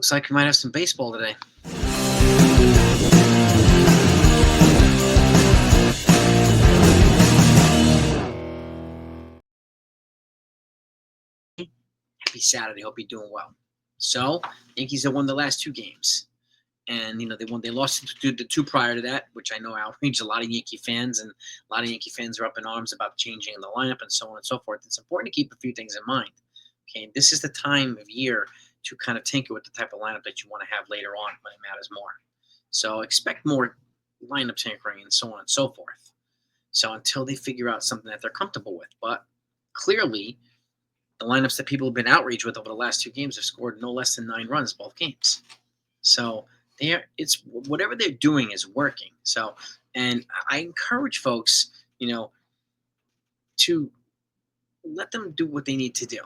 Looks like we might have some baseball today. Happy Saturday. Hope you're doing well. So, Yankees have won the last two games. And, they lost the two prior to that, which I know outraged a lot of Yankee fans. And a lot of Yankee fans are up in arms about changing the lineup and so on and so forth. It's important to keep a few things in mind. Okay, this is the time of year to kind of tinker with the type of lineup that you want to have later on when it matters more. So expect more lineup tinkering and so on and so forth. So until they figure out something that they're comfortable with. But clearly, the lineups that people have been outraged with over the last two games have scored no less than 9 runs both games. So it's whatever they're doing is working. So, and I encourage folks, to let them do what they need to do.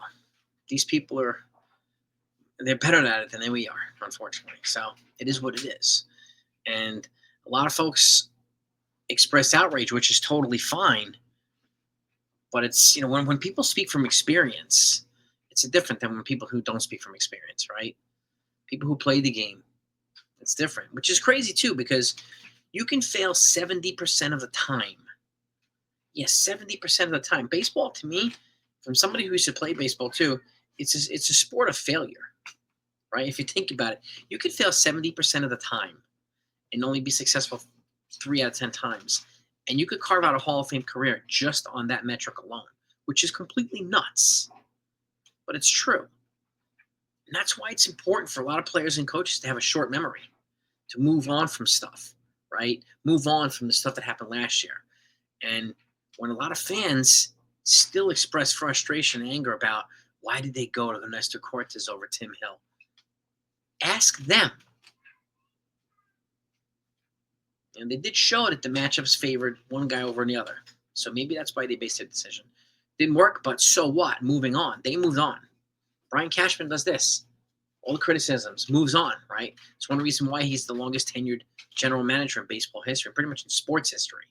These people they're better at it than we are, unfortunately. So it is what it is. And a lot of folks express outrage, which is totally fine. But it's, when people speak from experience, it's different than when people who don't speak from experience, right? People who play the game, it's different, which is crazy too, because you can fail 70% of the time. Yes, 70% of the time. Baseball, to me, from somebody who used to play baseball too, it's a sport of failure, right? If you think about it, you could fail 70% of the time and only be successful 3 out of 10 times. And you could carve out a Hall of Fame career just on that metric alone, which is completely nuts. But it's true. And that's why it's important for a lot of players and coaches to have a short memory, to move on from stuff, right? Move on from the stuff that happened last year. And when a lot of fans still express frustration and anger about why did they go to Nestor Cortes over Tim Hill, ask them. And they did show that the matchups favored one guy over the other. So maybe that's why they based their decision. Didn't work, but so what? Moving on. They moved on. Brian Cashman does this. All the criticisms, moves on, right? It's one reason why he's the longest tenured general manager in baseball history, pretty much in sports history,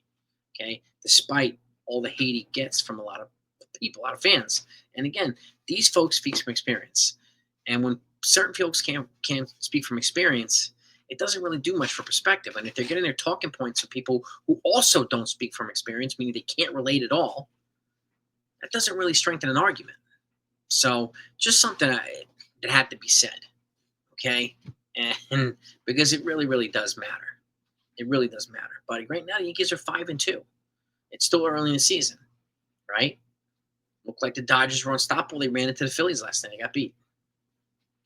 okay? Despite all the hate he gets from a lot of people, a lot of fans. And again, these folks speak from experience. And when certain folks can't speak from experience, it doesn't really do much for perspective. And if they're getting their talking points from people who also don't speak from experience, meaning they can't relate at all, that doesn't really strengthen an argument. So just something that had to be said, okay? And because it really, really does matter. It really does matter. But right now, the Yankees are 5-2. It's still early in the season, right? Looked like the Dodgers were unstoppable. They ran into the Phillies last night. They got beat.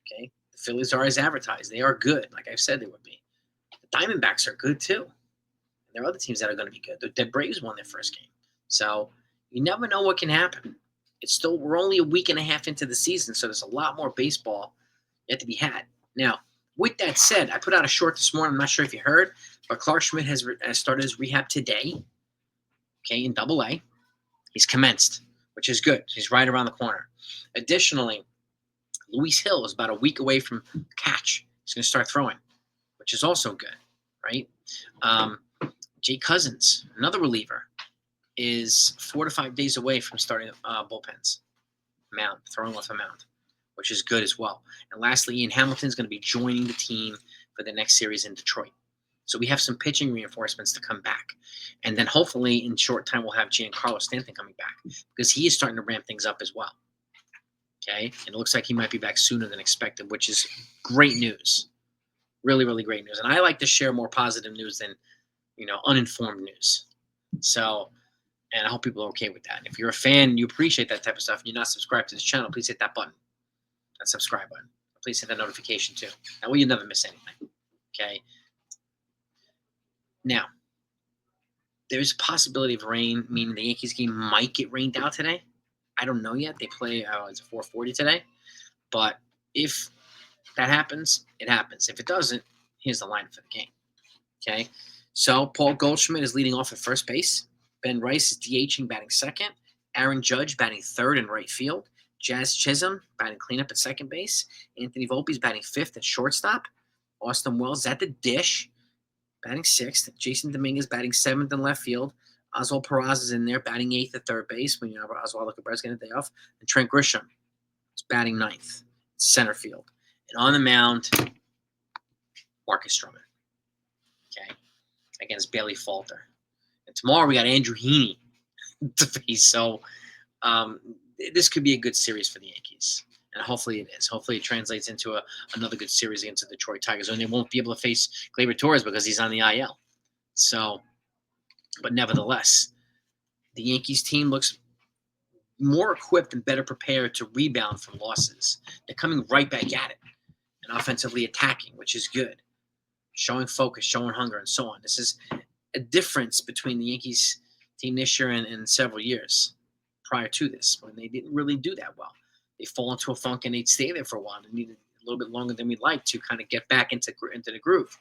Okay? The Phillies are as advertised. They are good, like I've said they would be. The Diamondbacks are good, too. And there are other teams that are going to be good. The Braves won their first game. So you never know what can happen. We're only a week and a half into the season, so there's a lot more baseball yet to be had. Now, with that said, I put out a short this morning. I'm not sure if you heard, but Clark Schmidt has started his rehab today, okay, in Double-A. He's commenced, which is good. He's right around the corner. Additionally, Luis Hill is about a week away from catch. He's going to start throwing, which is also good, right? Jay Cousins, another reliever, is 4 to 5 days away from starting bullpens, throwing off a mound, which is good as well. And lastly, Ian Hamilton is going to be joining the team for the next series in Detroit. So we have some pitching reinforcements to come back. And then hopefully in short time, we'll have Giancarlo Stanton coming back because he is starting to ramp things up as well. Okay. And it looks like he might be back sooner than expected, which is great news. Really, really great news. And I like to share more positive news than, uninformed news. So, and I hope people are okay with that. And if you're a fan and you appreciate that type of stuff and you're not subscribed to this channel, please hit that button, that subscribe button. Please hit that notification too. That way you never miss anything. Okay. Now, there's a possibility of rain, meaning the Yankees game might get rained out today. I don't know yet. They play, it's 4:40 today. But if that happens, it happens. If it doesn't, here's the lineup for the game. Okay? So Paul Goldschmidt is leading off at first base. Ben Rice is DHing, batting second. Aaron Judge batting third in right field. Jazz Chisholm batting cleanup at second base. Anthony Volpe's batting fifth at shortstop. Austin Wells at the dish, batting sixth. Jason Dominguez batting seventh in left field. Oswald Peraza is in there, batting eighth at third base. When Oswald Cabrera's getting a day off. And Trent Grisham is batting ninth, center field. And on the mound, Marcus Stroman. Okay, against Bailey Falter. And tomorrow we got Andrew Heaney to face. So this could be a good series for the Yankees. And hopefully it is. Hopefully it translates into another good series against the Detroit Tigers. And they won't be able to face Gleyber Torres because he's on the IL. So, but nevertheless, the Yankees team looks more equipped and better prepared to rebound from losses. They're coming right back at it and offensively attacking, which is good. Showing focus, showing hunger, and so on. This is a difference between the Yankees team this year and several years prior to this, when they didn't really do that well. They fall into a funk and they'd stay there for a while. They needed a little bit longer than we'd like to kind of get back into the groove.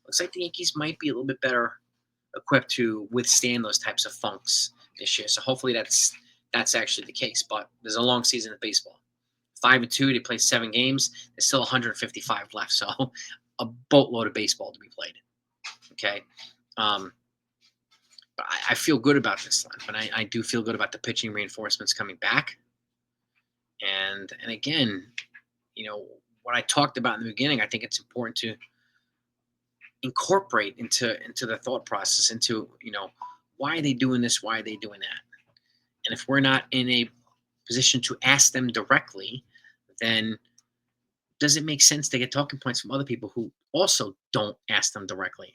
Looks like the Yankees might be a little bit better equipped to withstand those types of funks this year. So hopefully that's actually the case. But there's a long season of baseball. 5-2, they play 7 games. There's still 155 left. So a boatload of baseball to be played. Okay. But I feel good about this line. But I do feel good about the pitching reinforcements coming back. And again, what I talked about in the beginning, I think it's important to incorporate into the thought process, into, why are they doing this? Why are they doing that? And if we're not in a position to ask them directly, then does it make sense to get talking points from other people who also don't ask them directly?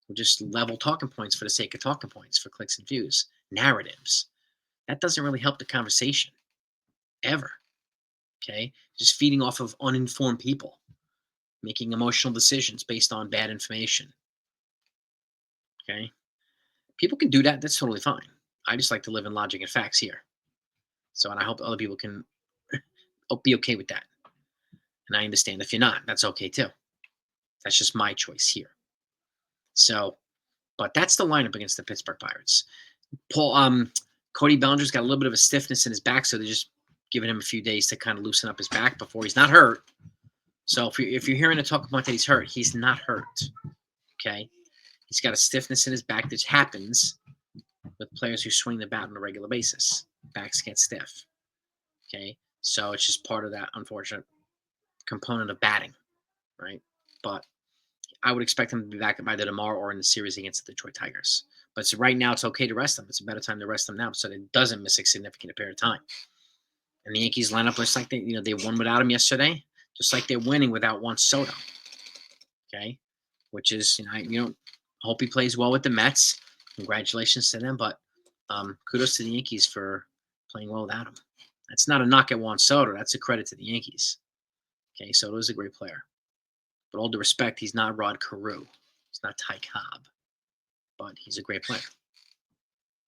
Who just level talking points for the sake of talking points, for clicks and views, narratives. That doesn't really help the conversation, ever. Okay? Just feeding off of uninformed people, making emotional decisions based on bad information. Okay? People can do that. That's totally fine. I just like to live in logic and facts here. So, and I hope other people can be okay with that. And I understand if you're not, that's okay too. That's just my choice here. So, but that's the lineup against the Pittsburgh Pirates. Cody Bellinger's got a little bit of a stiffness in his back, so they're just giving him a few days to kind of loosen up his back before he's not hurt. So if you're hearing a talk about that he's hurt, he's not hurt. Okay, he's got a stiffness in his back that happens with players who swing the bat on a regular basis. Backs get stiff. Okay, so it's just part of that unfortunate component of batting, right? But I would expect him to be back either tomorrow or in the series against the Detroit Tigers. But right now, it's okay to rest him. It's a better time to rest him now so that it doesn't miss a significant period of time. And the Yankees lineup looks like they won without him yesterday, just like they're winning without Juan Soto. Okay, which is I hope he plays well with the Mets. Congratulations to them, but kudos to the Yankees for playing well without him. That's not a knock at Juan Soto. That's a credit to the Yankees. Okay, Soto is a great player. But all due respect, he's not Rod Carew. He's not Ty Cobb. But he's a great player.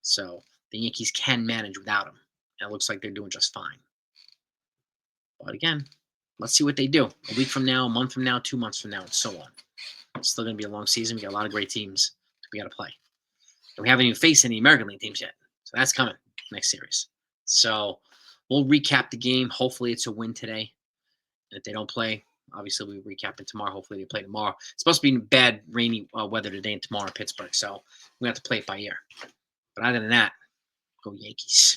So the Yankees can manage without him. And it looks like they're doing just fine. But again, let's see what they do. A week from now, a month from now, 2 months from now, and so on. It's still going to be a long season. We got a lot of great teams we got to play. And we haven't even faced any American League teams yet. So that's coming next series. So we'll recap the game. Hopefully it's a win today. And if they don't play, obviously we recap it tomorrow. Hopefully they play tomorrow. It's supposed to be bad, rainy weather today and tomorrow in Pittsburgh. So we have to play it by ear. But other than that, go Yankees.